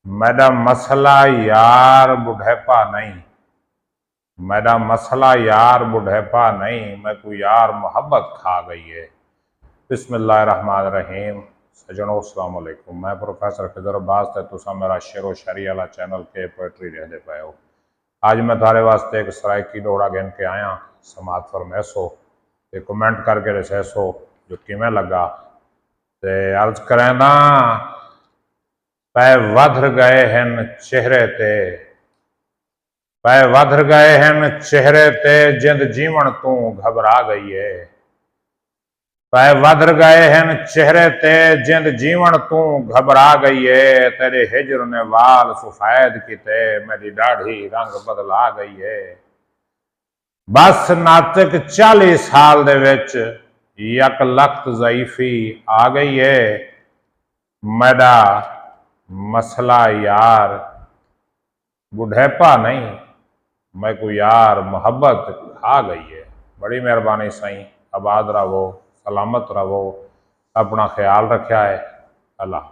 मेरा मसला यार बुढ़ेपा नहीं, मेरा मसला यार बुढ़ेपा नहीं, मैं को यार मोहब्बत खा गई है। बिस्मिल्लाहिर्रहमानिर्रहीम। सजनों अस्सलाम वालेकुम। मैं प्रोफेसर खिजर अब्बास ते तुसा मेरा शेरो शायरी वाला चैनल के पोएट्री रह दे पाए हो। आज मैं थारे वास्ते एक सराइकी डोड़ा गिन के आया, समात फरमैसो ते कमेंट करके दसैसो जो किमें लगा ते अर्ज करें ना। पै वध गए हैं चेहरे ते, पै वध गए हैं चेहरे ते, जिंद जीवन तू घबरा गई है। पै वध गए हैं चेहरे ते, जिंद जीवन तू घबरा गई है। तेरे हिजर ने वाल सफेद किते, मेरी दाढ़ी रंग बदला गई है। बस नातक 40 साल दे विच यक लख्त ज़ईफी आ गई है। मेरा मसला यार बुढ़ेपा नहीं, मैं को यार मोहब्बत खा गई है। बड़ी मेहरबानी साईं, आबाद रहो, सलामत रहो, अपना ख्याल रखा है। अल्लाह।